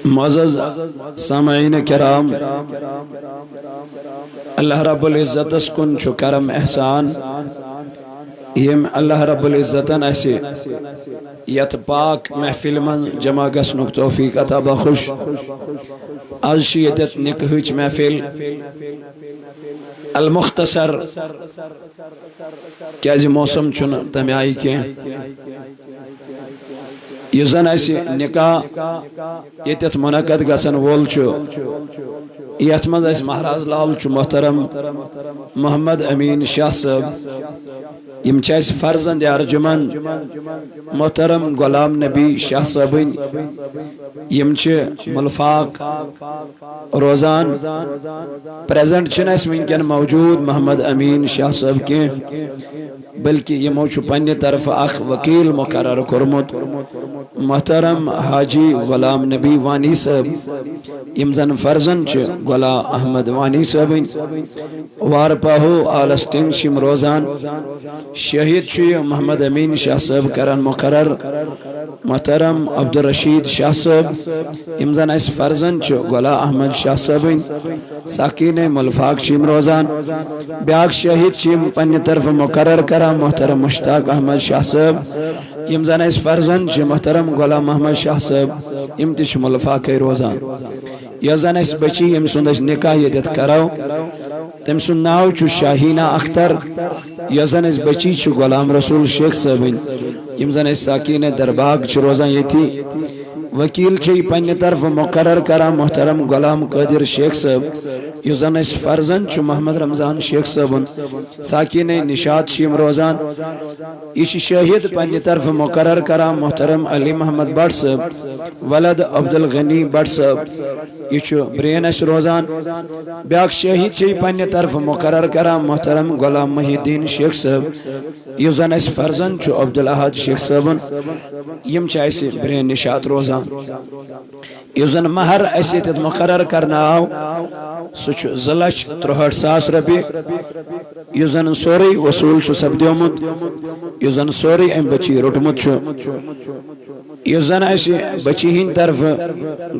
معزز سامعین کرام، اللہ رب العزت کن چھو کرم احسان یم اللہ رب العزتن ایسے یت پاک محفل من جمع گسنک توفیق عطا بخش. آج شیدت نکہچ محفل المختصر کیازِ موسم چن تمی آئی کے یہ زن ایسی نکاح یتت منعقد گسن وول چھو یت مز ایس مہراز لال چھو محترم محمد امین شاہ صاحب یم چیس فرزند ارجمن محترم غلام نبی شاہ صاحبن یم چھ ملفاق روزان پریزنٹ چھن اس ونکن موجود محمد امین شاہ صاحب کے بلکہ یمو چھ پنہ طرف اخ وکیل مقرر کرمت محترم حاجی غلام نبی وانی صاحب یم زن فرزن چھ غلام احمد وانی صاحبن وار پاہو آلستین شم روزان شہید چھ محمد امین شاہ صاحب کرن مقرر محترم عبدالرشید شاہ صاحب یم زن اس فرزن چھ غلام احمد شاہ صاحبن ساکین ملفاق چیم روزان بیاک شہید چیم پنہ طرف مقرر کرا محترم مشتاق احمد شاہ صاحب یم زن اس فرزن چھ محترم غلام محمد شاہ صاحب یم تش ملفاق روزان یا زن اس بچی یم سندس نکاح یدت کراو تم سن ناو چھ شاہینہ اختر یا زن اس بچی چھ غلام رسول شیخ صاحبن یم زن اس ساکین درباغ چھ روزان یتی وکیل چھ پنہ طرف مقرر کرا محترم غلام قادر شیخ صاحب یہ زن اس فرزن چھ محمد رمضان شیخ صاحبن ساکین نشاد شیم روزان یہ شہید پنہ طرف مقرر کرا محترم علی محمد بٹ صاحب ولد عبدالغنی بٹ صاحب یہ برین اس روزان بیاک شہید چھ پنہ طرف مقرر کرا محترم غلام محی الدین شیخ صاحب یہ زن اس فرزن چھ عبدالاحد شیخ صاحبن یم چھ ایسے برین نشاد روزان یہ زن مہر ایسے تیت مقرر کرنا آو سوچ 2,63,000 رپی یہ زن سوری وصول چھ سپدیومت یہ زن سوری ام بچی رٹمت چھ یہ زن ایسے بچی ہین طرف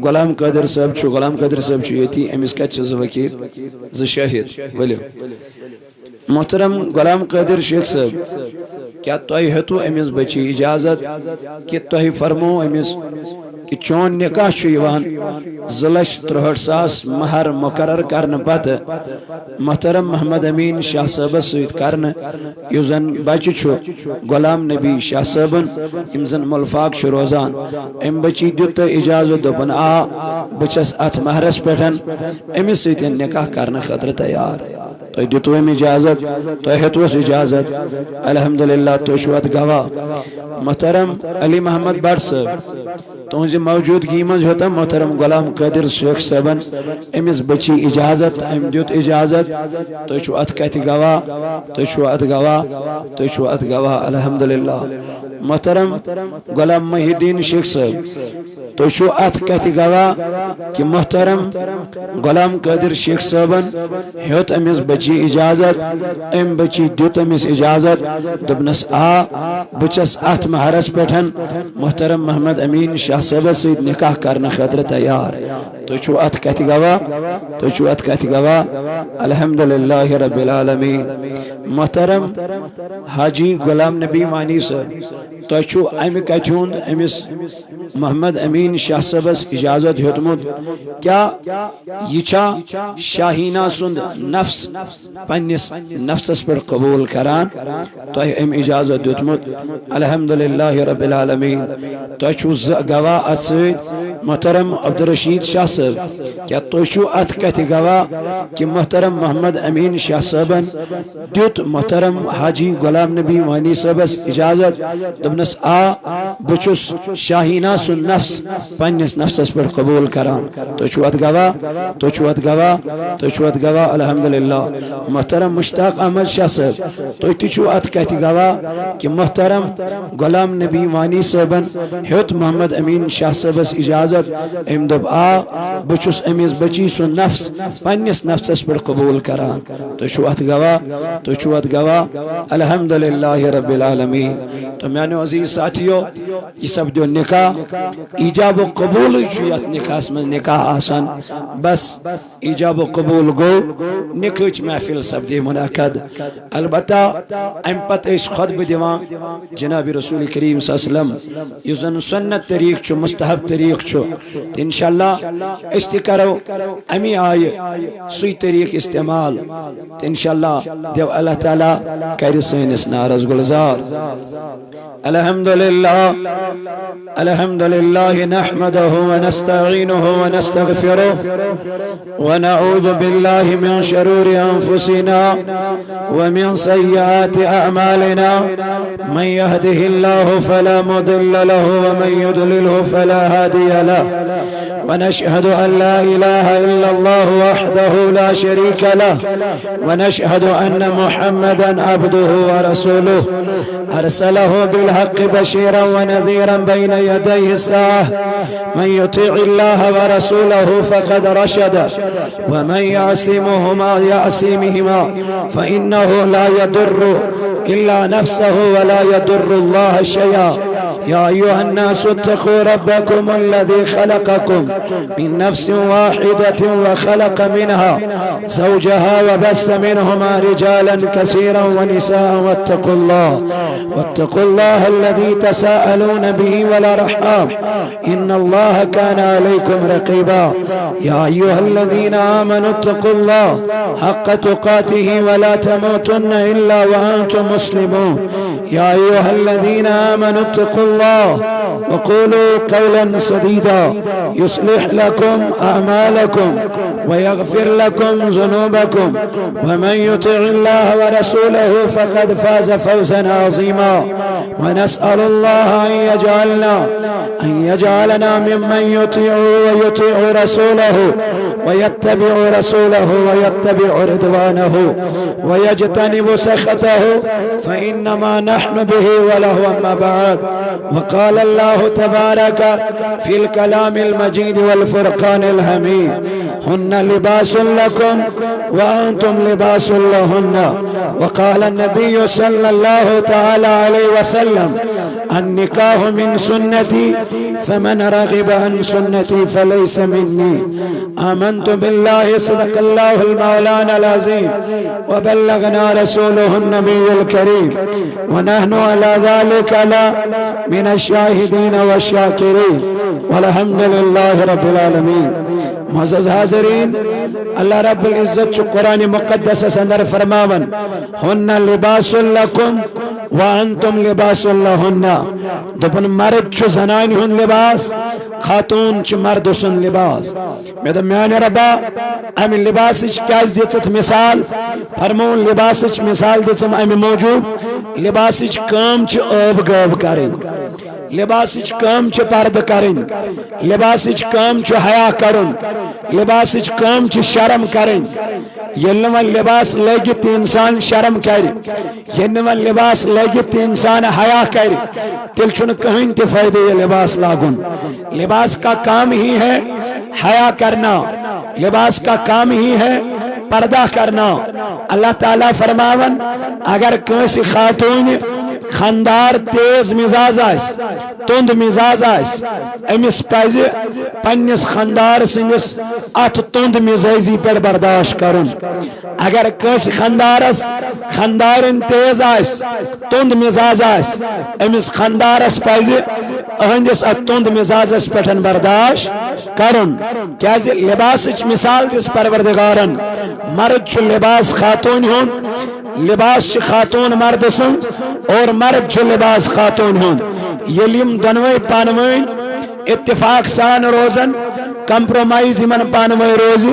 غلام قادر صاحب چھ غلام قادر صاحب چھ یتی امس کت چھ وکیل ز شاہد ولیو محترم غلام قادر شیخ صاحب کیا تۄہہِ ہیتو امس بچی اجازت کہ تۄہہِ فرمو امس کہ چون نکاح چھُ یوان 2,63,000 مہر مقرر کرنے پتہ محترم محمد امین شاہ صاحب سۭتۍ کرنے یُس زن بچہ چھُ غلام نبی شاہ صاحبن یم زن ملفاق چھُ روزان ام بچی دیت اجازت دوپن آ بہٕ چھس اتھ مہرس پٮ۪ٹھ امس سۭتۍ نکاح کرنے خٲطرٕ تیار تۄہہِ دیتو ام اجازت تۄہہِ ہیتوس اجازت الحمدللہ تُہۍ چھِو اتھ گواہ محترم علی محمد بٹ صاحب تہذ موجودگی مز ہوتا محترم غلام قادر شیخ صاحبن امس بچی اجازت ام دیت اجازت تُہۍ چھِو اتھ کتھ گواہ تُہۍ چھِو اتھ گواہ تُہۍ چھِو اتھ گواہ الحمدللہ محترم غلام محی الدین شیخ صاحب تُہۍ چھِو اتھ کتھ گواہ کہ محترم غلام قادر شیخ صاحبن ہیوت امس بچی اجازت ام بچی دیت امس اجازت دبنس آ بچس اتھ مہرس پٮ۪ٹھ محترم محمد امین شاہ صاحب سۭتۍ نکاح کرنے خٲطرٕ تیار تُہۍ چھِو اتھ کتھ گواہ تُہۍ چھِو اتھ کتھ گواہ الحمدللہ رب العالمین محترم حاجی غلام نبی وانی صاحب تۄہہِ چھُو امہِ کتھِ ہُنٛد أمِس محمد امین شاہ صاحبس اجازت ہیوتمت کیا یہ چھا شاہینہ سند نفس پنس نفسس پر قبول کران تۄہہِ ام اجازت دیتمت الحمدللہ رب العالمین تۄہہِ چھُو گواہ اتھ سۭتۍ محترم عبدالرشید شاہ صاحب کیا تُہۍ چھُو اتھ کتھ گواہ کہ محترم محمد امین شاہ صاحبن دیت محترم حاجی غلام نبی وانی صاحبس اجازت دبنس آ بہٕ چھُس شاہینہ سن نفس پنس نفسس پر قبول کران تُہۍ چھُو اتھ گواہ تُہۍ چھُو اتھ گواہ تُہۍ چھُو اتھ گواہ الحمدللہ محترم مشتاق احمد شاہ صاحب تُہۍ تہِ چھُو اتھ کتھ گواہ کہ محترم غلام نبی وانی صاحبن ہیوت محمد امین شاہ صاحبس اجازت اجازت ام دب بچس امس بچی سن نفس پنس نفسس پر قبول کران تشوت گواہ الحمدللہ رب العالمین. تو میانو عزیز ساتھیو یہ سب دو نکاح ایجاب و قبول یت نکاح من نکاح آسان بس ایجاب و قبول گو نکاح محفل سپدے منعقد. البتہ ام پتہ اس خطبہ دیوان جناب رسول کریم صلی اللہ علیہ وسلم اس زن سنت طریق چھو مستحب طریق چھو انشاءاللہ استقرو امی آئے سوی طریق استعمال انشاءاللہ دیو اللہ تعالی کر سینس نارز گلزار. الحمدللہ نحمده ونستعینه ونستغفره ونعوذ بالله من شرور انفسنا ومن سيئات اعمالنا من يهده الله فلا مضل له ومن يضلله فلا هادي له ونشهد أن لا إله إلا الله وحده لا شريك له ونشهد أن محمدا عبده ورسوله أرسله بالحق بشيرا ونذيرا بين يديه الساعة من يطيع الله ورسوله فقد رشد ومن يعصمهما فإنه لا يضر إلا نفسه ولا يضر الله شيئا. يا أيها الناس اتقوا ربكم الذي خلقكم من نفس واحدة وخلق منها زوجها وبث منهما رجالا كثيرا ونساء واتقوا الله الذي تساءلون به والأرحام إن الله كان عليكم رقيبا. يا أيها الذين آمنوا اتقوا الله حق تقاته ولا تموتن إلا وأنتم مسلمون. يا أيها الذين آمنوا اتقوا الله وقولوا قولا سديدا يصلح لكم أعمالكم ويغفر لكم ذنوبكم ومن يطع الله ورسوله فقد فاز فوزا عظيما. ونسأل الله أن يجعلنا ممن يطيع رسوله ويتبع رضوانه ويجتنب سخطه فإنما نحن به وله. أما بعد وقال الله تبارك في الكلام المجيد والفرقان الحميد هن لباس لكم وأنتم لباس لهن. وقال النبي صلى الله تعالى عليه وسلم النكاح من سنتي فمن رغب عن سنتي فليس مني. آمنت بالله صدق الله المولانا العظيم وبلغنا رسوله النبي الكريم ونحن على ذلك من الشاهدين والشاكرين والحمد لله رب العالمين. معزز حاضرین اللہ رب العزت چو قرآن مقدس سندر فرماون ہن لباس لکم وانتم لباس لہن. دپن مرد چو زنانی ہن لباس خاتون چو مرد سن لباس. میں دو میان ربا امی لباس کیاز دیچت مثال فرمون لباس مثال دیچم امی موجود لباس کام چو اب گوب کریں لباس کام چو پرد کریں لباس کام چو حیا کرن لباس کام چو شرم کریں. یلنوان لباس لگت انسان شرم کر یلنوان لباس لگت انسان حیا کر تل چھن کہیں تے فائدے یہ لباس لاگن. لباس کا کام ہی ہے حیا کرنا لباس کا کام ہی ہے پردہ کرنا. اللہ تعالیٰ فرماون اگر کسی خاتون خاندار تیز مزاج آس تند مزاج آس امس پز پنس خاندار سندس ات تند مزاجی پر برداشت کرن. اگر کس خاندارس خاندارن تیز آس تند مزاج آس امس خاندارس پز اہندس ات تند مزاجس پٹھن برداشت کرن. کیا لباس مثال دس پروردگارن مرد چھ لباس خاتون ہون لباس چھ خاتون مرد سن اور مرد چھ لباس خاتون ہون. یلیم دنوئی پانوین اتفاق سان روزن کمپرومائز یمن پانوئی روز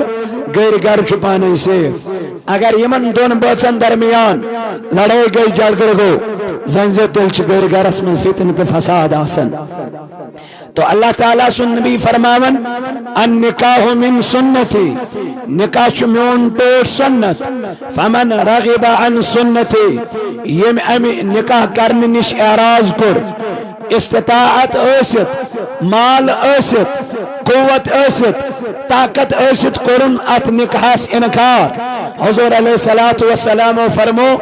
غیر گر چھ پانی سیف. اگر یمن دون بچن درمیان لڑائی گئی جڑگڑ گو زنجر تل چھ غیر گرس میں فتنہ فساد آسن. تو اللہ تعالیٰ سن نبی فرماون النکاح من سنتی نکاح چھ میون پیٹ سنت فمن رغب عن سنتی یم امی نکاح کرن نش اعراض کر استطاعت ٲسِتھ مال ٲسِتھ قوت ٲسِتھ طاقت ٲسِتھ کوٚرُن اتھ نکاحس انکار حضور علیہ الصلوۃ والسلام فرمو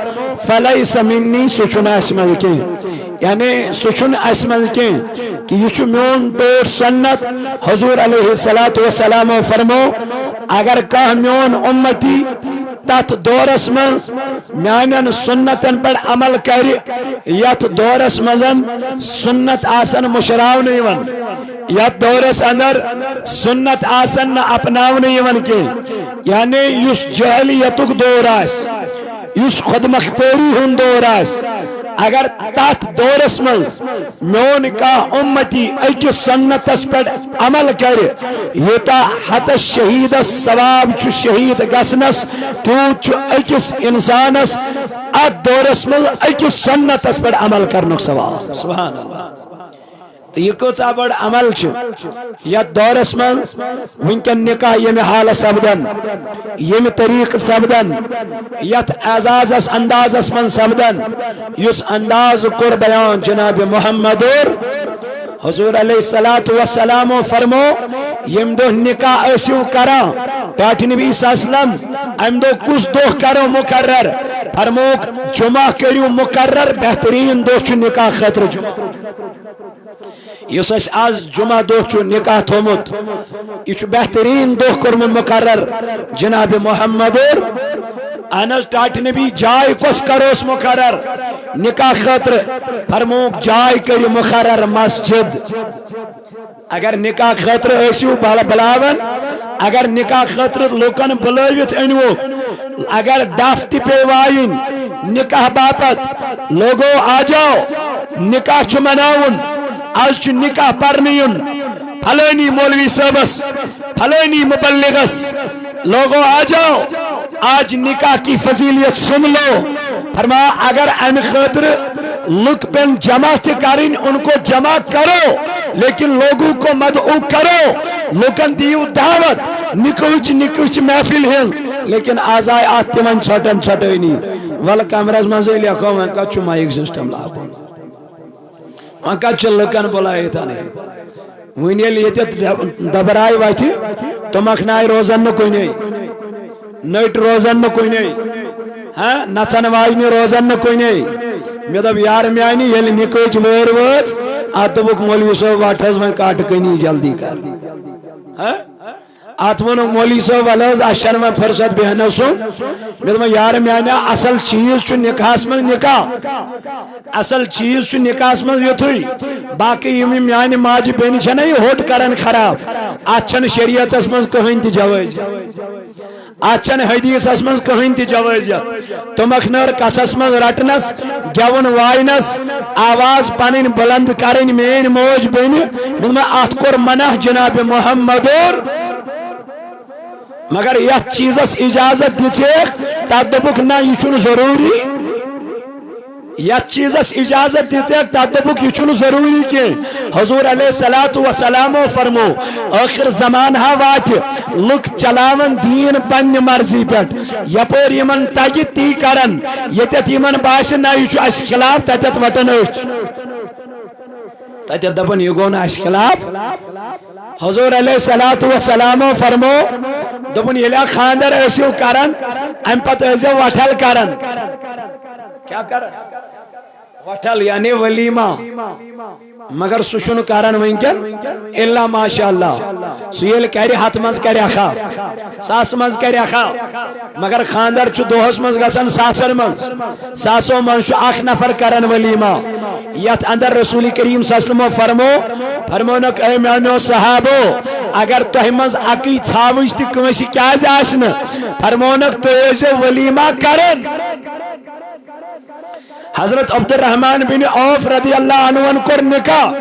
فلیس منی سُہ چھُنہٕ اَسہِ منٛز کینٛہہ یعنی سُہ چھُنہٕ اَسہِ منٛز کینٛہہ کہ یہ چھُ میون ٹوٹھ سنت حضور علیہ الصلوۃ والسلام فرمو اگر کانٛہہ میون اُمتی تت دورس من میانن سنتن پر عمل کر یت دورس مزن سنت آسن مشراون یوان یت دورس اندر سنت آسن اپناون یوان کی یعنی یس جہلیتک دور آس یس خود مختاری ہن دور آس اگر تات دورس من میون کا امتی اکس سنتس پر عمل کر یوتا حت شہید ثواب چھ شہید گسنس تیوت چھ اکس انسانس ات دورس من اکس سنتس پر عمل کرنک ثواب سبحان اللہ یہ کتا بڑ عمل چھ یت دورس من ونکن نکاح یم حال سبدن یم طریق سبدن یت اعزاز انداز من سبدن یس انداز کر بیان جناب محمد حضور علیہ الصلوۃ والسلام فرمو یم دو نکاح اسیو کرا پاٹ نبی صلی اللہ علیہ وسلم ام دو کس دو کرو مقرر فرموک جمعہ کریو مقرر بہترین دو چھ نکاح خاطر جمعہ یس اس آز جمعہ دو چھ نکاح تھومت یہ بہترین دو کورمت مقرر جناب محمد انس ٹاٹ نبی جائے کس کروس مقرر نکاح خاطر فرموک جائے کریو مقرر مسجد اگر نکاح خاطر ایسیو بلاون اگر نکاح خاطر لوکن بلویت انو اگر ڈافتی پہ وائن نکاح باپت لوگو آ جاؤ نکاح چھ مناون آج چھ نکاح پرنیون پھلانی مولوی صاحبس پھلانی مبلغس لوگو آ جاؤ آج نکاح کی فضیلیت سن لو فرما اگر ام خاطر لک پن جمع کریں ان کو جمع کرو لیکن لوگوں کو مدعو کرو لوکن دیو دعوت نکوچ محفل ہیں لیکن آزائے آت تمن چھٹن چھٹوینی ول کمرز منزے لیکھو میں کچھ مائک سسٹم لاگو میں کچھ لکن بلائے تھا نہیں ونیل یہ دبرائی وائی تمکھنائی روزن نہ کوئی نہیں نٹ روزن نہ کوئی نہیں ہاں نچن واجنی روزن نہ کوئی نہیں میں دب یار میانی یل نکوچ ویر وچ آت دبک مولوی صاحب واٹھز میں کاٹ کنی جلدی کر ہاں آتمن مولی صاحب علیہ اشر میں فرصت بہنو سو میں دب یار میانی اصل چیز چھ نکاح میں نکاح اصل چیز چھ نکاح میں یتھوی باقی یمی میانی ماجی بینی چھنا یہ ہوٹ کرن خراب آچھن شریعت اس میں کہیں تی جواز آچھن حدیث اس میں کہیں تی جوازیت تمکھنر کسس میں رٹنس گیون وائنس آواز پانین بلند کرن مین موج بینی میں آت کور منح جناب محمد مگر یہ چیزس اجازت دیتے تب دبک نا یہ چھن ضروری یا چیزس اجازت دیتے تب دبک یہ چھن ضروری کہ حضور علیہ الصلوۃ والسلام فرمو آخر زمان ہا وات لک چلاون دین پن مرضی پٹ یپور یمن تگی تی کرن یتت یمن باش نا یہ اس خلاف تتت وٹن تتت دپن یہ گو نا اس خلاف حضور علیہ الصلوۃ والسلام فرمو دپن یلا خاندر ایسو کرن ام پت ایسو وٹھل کرن کیا کرن وٹھل یعنی ولیمہ مگر سوشن کارن ونکن الا ماشاءاللہ سیل کری ہاتھ مز کری اخا ساس مز کری اخا مگر خاندر چھ دوہس مز گسن ساسر مز ساسو من چھ اخ نفر کرن ولیمہ یت اندر رسول کریم صلی اللہ علیہ وسلم فرمونک اے میانو صحابو اگر تہ مز اکی ژھاوج تہ کنسی کیاز آسن فرمونک تو ایسو ولیمہ کرن حضرت عبد الرحمن بن عوف رضی اللہ عنہ کر نکاح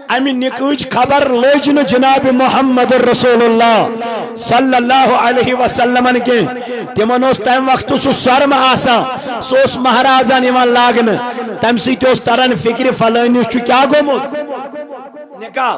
امی نکوچ خبر لوجن جناب محمد رسول اللہ صلی اللہ علیہ وسلم کے تمن اس تم وقت سو سرم آسا سوس مہرازہ نیوان لاگن تم سی اس ترن فکر فلانیس چھ کیا گومت نکاح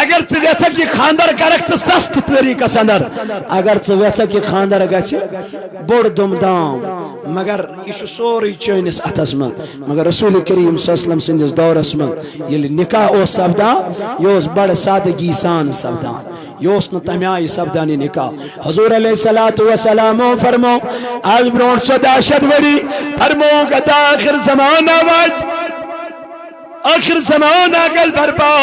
اگر ژٕ ویژھکھ یہِ خاندر کرکھ ژٕ سستہٕ طریقس اندر اگر ژٕ ویژھکھ یہِ خاندر گژھِ بوٚڑ دُم دام مگر یہِ چھُ سورُے چٲنِس اتھس منٛز مگر رسول کریم صلی اللہ علیہ وسلم سٕنٛدِس دورس منٛز ییٚلہِ نکاح اوس سپدان یہِ اوس بڑٕ سادگی سان سپدان یہ اوس نہٕ تمہِ آیہِ سپدان یہِ نکاح حضور علیہ الصلوۃ والسلام فرمو آز برونٛٹھ 1400 ؤری فرمو کہ آخر زمانہ واتہِ آخر زمانہ گل برپا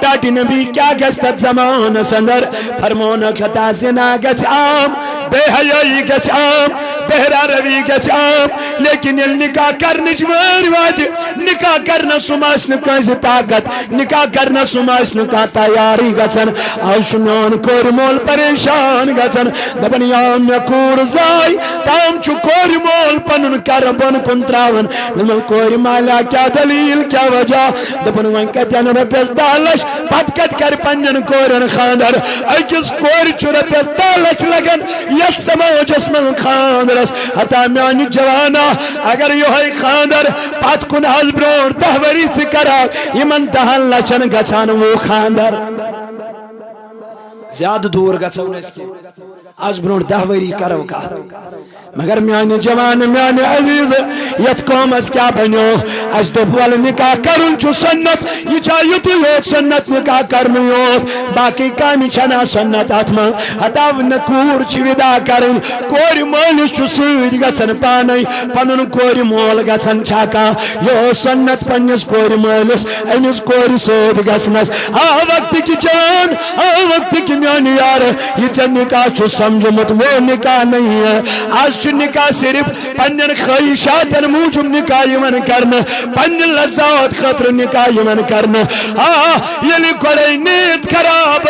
ٹاٹی نبی کیا گژھِ تتھ زمانس اندر فرمونکھ ہتا زنا گژھِ عام بے حیائی گژھِ عام بہرا روی گژھِ عام لیکن ییٚلہِ نکاح کرنٕچ وٲرۍ واتہِ نکاح کرنس سُم آسہِ نہٕ کٲنٛسہِ طاقت نکاح کرنس سُم آسہِ نہٕ کانٛہہ تیاری گژھان آز چھُ میون کورِ مول پریشان گژھان دپان یا مےٚ کوٗر زاے تام چھُ کورِ مول پنُن کَرٕ بۄن کُن تراوان دوٚپمَس کورِ مالیہ کیٛاہ دلیٖل کیٛاہ وجہ دوٚپُن وۄنۍ کتہِ اَنہٕ رۄپیس 10 لچھ پتہٕ کتہِ کرِ پننٮ۪ن کورٮ۪ن خاندر أکِس کورِ چھُ رۄپیس 10 لچھ لگان یتھ سماجس منٛز خاندرس ہتا میانہِ جوانا اگر یِہوے خاندر پتہٕ کُن آز برونٛٹھ 10 ؤری ژٕ کرکھ یِمن 10 لچھن گژھان وۄنۍ خاندر زیادٕ دوٗر گژھو نہٕ أسۍ کینٛہہ آز برونٛٹھ 10 ؤری کرو کتھ مگر میانہِ جوان میانہِ عزیز یتھ قومس کیا بنیو اس دوٚپ ول نکاح کرُن چھُ سنت یہِ چھا یُتُے یوت سنت نکاح کرنُے یوت باقی کامہِ چھنا سنت اتھ منٛز ہتا نہٕ کوٗر چھِ ودا کرٕنۍ کورِ مٲلِس چھُ سۭتۍ گژھان پانے پنُن کورِ مول گژھان چھا کانٛہہ یہِ اوس سنت پننِس کورِ مٲلِس أمِس کورِ سۭتۍ گژھنس آ وقتٕکۍ جوان آ وقتٕکۍ میانہِ یارٕ یہِ ژےٚ نکاح چھُ سمجھمُت وہ نکاح نہیں ہے آج نکاح صرف پنن خواہشاتن موجب نکاح یمن کرنا پنن لذات خاطر نکاح یمن کرنا یلی گۄڈے نیت خراب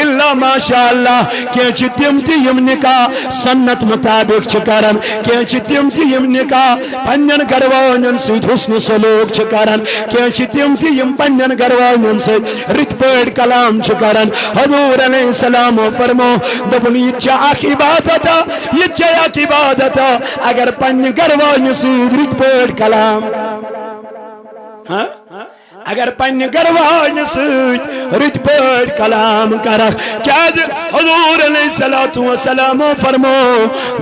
الا ماشاء اللہ کینٛہہ تم تہِ یم نکاح سنت مطابق چھ کران کینٛہہ تم تہِ یم نکاح پنن گھروالٮ۪ن سۭتۍ حسن سلوک چھ کران کینٛہہ تم تہِ یم پنن گھروالٮ۪ن سۭتۍ رٕتۍ پٲٹھۍ کلام چھ کران حضور علیہ السلام فرمو دوٚپُن یہِ چھِ اکھ عبادت یہِ چھِ اکھ عبادت اگر پننہِ گھروالہِ سۭتۍ رٕتۍ پٲٹھۍ کلام اگر پننہِ گھروالہِ سۭتۍ رٕتۍ پٲٹھۍ کلام کرکھ کیازِ حضور علیہ الصلوۃ والسلام فرمو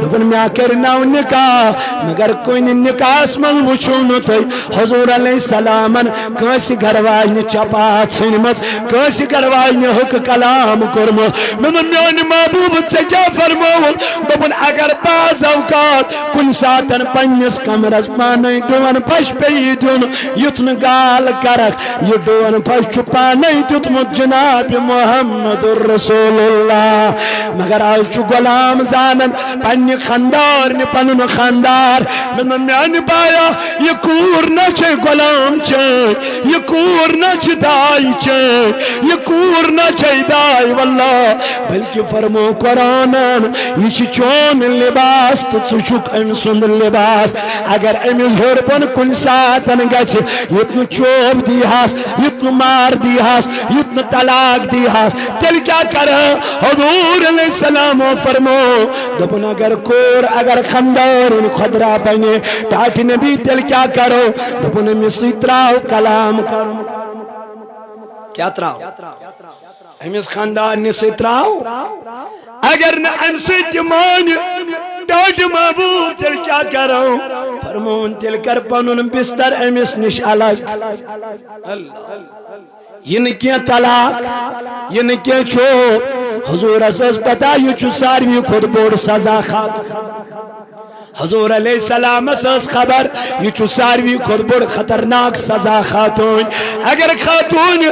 دوٚپُن مےٚ کٔرنو نکاح مگر کُنہِ نکاحس منٛز وٕچھو نہٕ تُہۍ حضور علیہ السلامن کٲنٛسہِ گھروالنہِ چپات ژھٕنمٕژ کٲنٛسہِ گھروالنہِ حُکہٕ کلام کوٚرمُت مےٚ دوٚپ میانہِ محبوٗب ژےٚ کیٛاہ فرمووُتھ دوٚپُن اگر بعض اوقات کُنہِ ساتن پننِس کمرس پانے ڈوٗن پش پیٚیہِ دیُن یُتھ نہٕ گال کرکھ یہ ڈون پش چھُ پانے دیُتمُت جناب محمد رسول اللہ مگر آز چھُ غلام زانن پننہِ خاندارنہِ پنُن خاندار میانہِ بایا یہ کوٗر نہ چھے غلام چٲنۍ یہ کوٗر نہ چھِ داے چٲنۍ یہ کوٗر نہ چھے داے واللہ بلکہ فرمو قرآنن یہ چھِ چون لباس تہٕ ژٕ چھُکھ أمۍ سُنٛد لباس اگر أمِس ہیوٚر بۄن کُنہِ ساتن گژھِ یُتھ نہٕ چوب دیہاس یُتھ نہٕ مار دیہاس یُتھ نہٕ طلاق دیہاس تیٚلہِ کیٛاہ کرٕ حضور علیہ السلام فرمو دوٚپُن اگر کور اگر خاندارٕنۍ خۄدرا بنہِ ٹاٹھہِ نبی تیٚلہِ کیٛاہ کرو دوٚپُن أمِس سۭتۍ تراو کلام کرُن کیٛاہ تراو أمِس خاندارنہِ سۭتۍ تراو اگر نہٕ اَمہِ سۭتۍ تہِ مانہِ ٹاٹھہِ محبوٗب تیٚلہِ کیٛاہ کرو فرمون تیٚلہِ کر پنُن بستر أمِس نِش الگ یہ نہٕ کینٛہہ طلاق یہ نہٕ کینٛہہ چھُ حضورس ٲس پتہ یہِ چھُ ساروی کھۄتہٕ بوٚڑ سزا خاطر حضور علیہ السلامس ٲس خبر یہِ چھُ ساروی کھۄتہٕ بوٚڑ خطرناک سزا خاتوٗن اگر خاتوٗن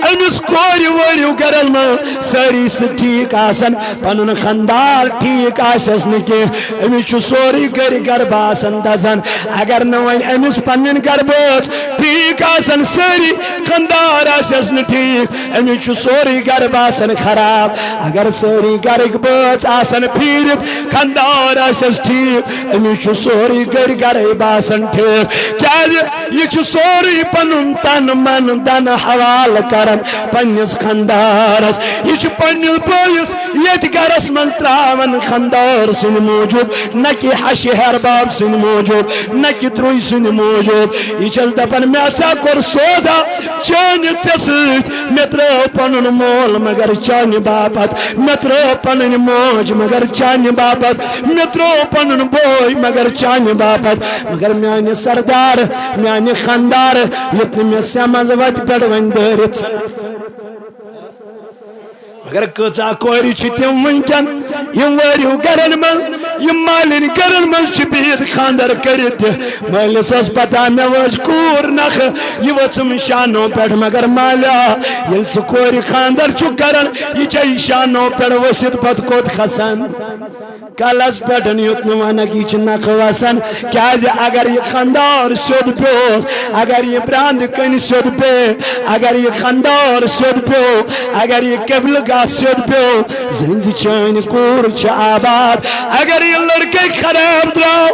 أمِس کورِ وٲرِو گرن منٛز سٲری سُہ ٹھیٖک آسان پنُن خاندار ٹھیٖک آسٮ۪س نہٕ کینٛہہ أمِس چھُ سورُے گرِ گربہٕ آسان دزان اگر نہٕ وۄنۍ أمِس پنٕنۍ گربٲژ ٹھیٖک آسان سٲری خاندار آسٮ۪س نہٕ ٹھیٖک أمِس چھُ سورُے گربہٕ آسان خراب اگر سٲری گرٕکۍ بٲژ آسان پھیٖرِتھ خاندار آسٮ۪س ٹھیٖک أمِس چھُ سورُے گرِ گرے باسان ٹھیٖک کیٛازِ یہ سوری پنن تن من دن حوال کرن پنس خندارس یہ پنس بویس یت گرس من تراون خندار سن موجود نہ کہ حش ہرباب سن موجود نہ کہ تروی سن موجود یہ چل دپن میں سا کور سودا چان تسیت میں ترو پنن مول مگر چان باپت میں ترو پنن موج مگر چان باپت میں ترو پنن بوئی مگر چان باپت مگر میانی سردار میانی خندار یتن میں سمز وت پڑ ون دارت مگر کچا کوری چھ تم ونکن یم وریو گرن من یم مالن گرن من چھ بید خاندر کرت مالس اس پتا میں وچ کور نخ یہ وچم شانو پڑ مگر مالا یل چھ کوری خاندر چھ کرن یہ چھ شانو پڑ وسط پت کوت خسن کالس پٹن یتن وانا کی چھ نخ وسن کیا اگر یہ خاندار سود پیوس اگر یہ براند کن سود پی اگر یہ خاندار سود پیو اگر یہ قبل کا سود پیو زند چین کور چھ آباد اگر یہ لڑکے خراب دراؤ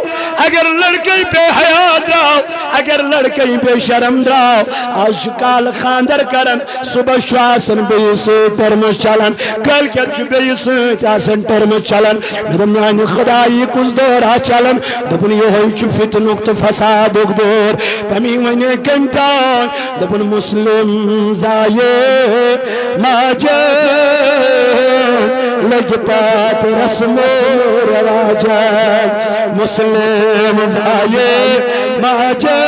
اگر لڑکے بے حیاء دراؤ اگر لڑکے بے شرم دراؤ آج کال خاندر کرن صبح شواسن بیس ترم چلن کل کچ بیس تاسن ترم چلن میرے خدای کس دورا چلن دبن یہ ہوئی چو فتنک تو فساد اک دور تمی ونے کمتان دبن مسلم زائے ماجے لگ پات رسم و رواج مسلم زائے ماجے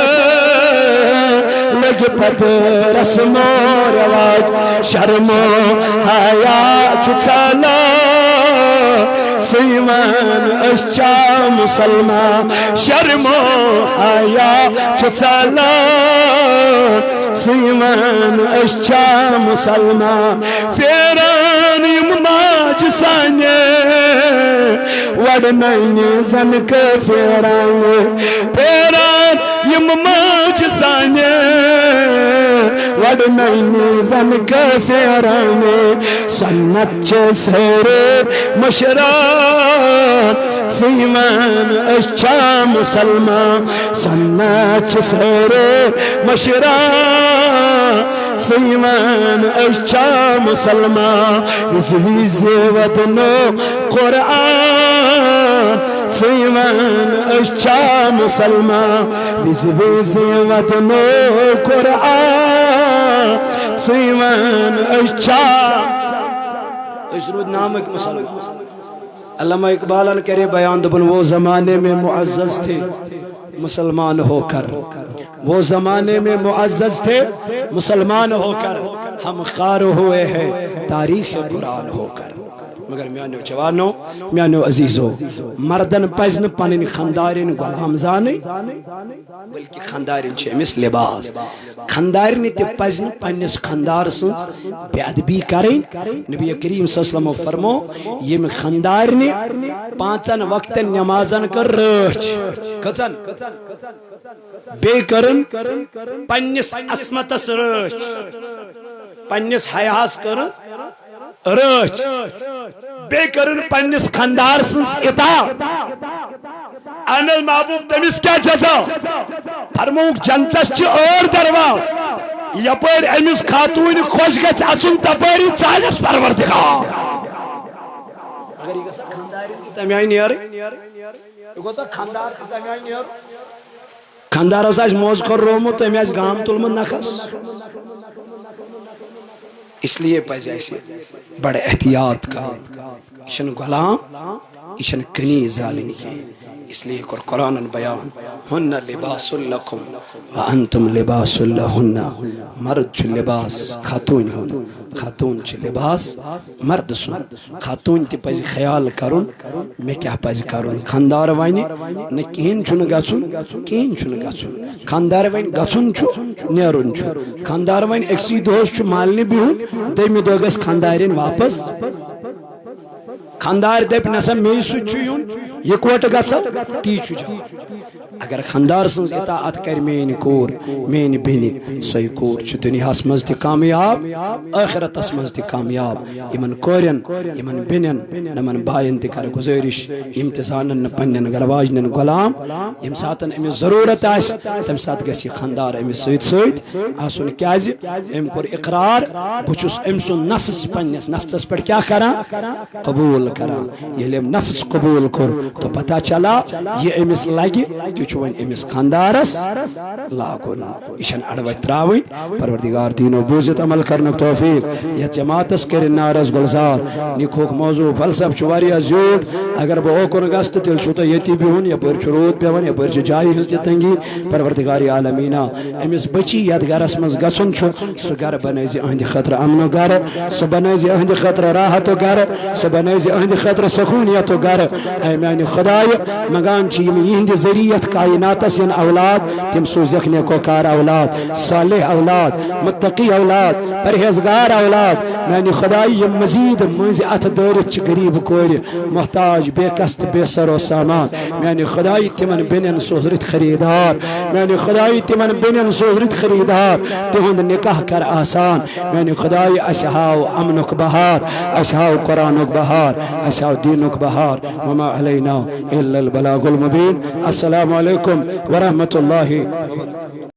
لگ پات رسم و رواج شرم و حیا چچالا سیمان اشچا مسلمان شرم و حیا چچالا سیمان اشچا مسلمان فیران ماج سانے وڑنائن زن کے فیران فیران یم ماج سانے وڑنائن زن کے فیران سنت چھ سہرے مشران سیمان اشچا مسلمان سنت چھ سہرے مشران سیمان اشچا مسلمان ازوی زیوتنو قرآن سیمان اشچا مسلمان ازوی زیوتنو قرآن سیمان اشچا اشرود نامک مسلمان علامہ اقبالان کرے بیان دبن وہ زمانے میں معزز تھے مسلمان ہو کر وہ زمانے میں معزز تھے مسلمان ہو کر ہم خار ہوئے ہیں تاریخ قرآن ہو کر مگر میانو جوانو میانو عزیزو مردن پزن پنن خاندارن غلام زانے بلکہ خاندارن چھ امس لباس خاندارن تہ پزن پنس خاندار سن بے ادبی کریں نبی کریم صلی اللہ علیہ وسلم فرمو یم خاندارن پانچن وقتن نمازن کر رچ کچن بے کرن پنس عصمتس رچ پنس حیاس کرن رچ بے کرن پنس خاندار سنس اطاعت ان المحبوب تمس کیا جزا فرموک جنتس چھ اور درواز یپر امس خاتون خوش گژھِ اژُن تپٲری ژالٮ۪س پروردگار اگر یہ گژھِ خاندارن تمہِ آیہِ نیرٕنۍ یہ گوٚژھا خاندار تمہِ آیہِ نیرُن خاندارس آسہِ موز کھۄر رومُت تٔمۍ آسہِ گام تُلمُت نکھس اس لیے پزِ اسہِ بڑے احتیاط کرُن یہ چھُنہٕ غلام یہ چھُنہٕ کنی زالٕنۍ کینٛہہ اس لیے قرآن بیان ہن لباس لکم وانتم لباس لہن مرد چھ لباس خاتون ہن خاتون چھ لباس مرد سن خاتون تی پزِ خیال کرن میں کیا پزِ کرن خاندار وانی نہ کہین چھن گژھن کہین چھن گژھن خاندار وانی گژھن چھ نیرن چھ خاندار وانی اکسی دوس چھ مالنی بہن دمی دو گژھِ خاندارین واپس خاندار دپ نسا می سچ یون یہ کوٹ گژھا تی چھ جا اگر خاندار سنز اطاعت کر مین کور مین بینی سوی کور چھ دنیا مز تہ کامیاب آخرت مز تہ کامیاب یمن کورین یمن بینن نمن بائن تہ کر گزارش یم تہ زانن پنن گھر واجنن غلام یم ساتن امس ضرورت آس تم سات گژھِ خاندار امس سۭتۍ سۭتۍ آسن کیازِ ام کور اقرار بچس ام سن نفس پنس نفسس پہ کیا کران قبول کران ییٚلہِ أمۍ نفس قبول کور تو پتہ چلا یہ امس لگہ تہ ون امس خاندارس لاگن یہ اڑوت تراوین پروردگار دینو بوزت عمل کرنک توفیق یہ جماعتس کر نارس گلزار نکھوک موضوع فلسف واریاہ زیوٹ اگر بہ اوکن گس تو تیل تو یتی بہن یپر رود پیون یپر جائے ہز تہ تنگی پروردگار عالمینا امس بچی یت گرس مز گھن سہ گر بنائز اہند خطر امن گر سہ بنائز اہند خطر راحت گر سہ بنائز اہند خطر سکونیت گر اے میانہ خدائے مگان یہند ذریعت کائناتس ین اولاد تم سوزک نیکوکار اولاد صالح اولاد متقی اولاد پرہیزگار اولاد میانہ خدائے یم مزید مز ات دورت غریب کور محتاج بے قصد بے سر و سامان میانہ خدائے تمن بینن سوزرت خریدار میانہ خدائے تمن بینن سوزرت خریدار تہند نکاح کر آسان میانہ خدائے اسہاو امنک بہار اسہاو قرآنک بہار اسہاو دینک بہار وما علینا الا البلاغ المبین السلام علیکم ورحمۃ اللہ وبرکاتہ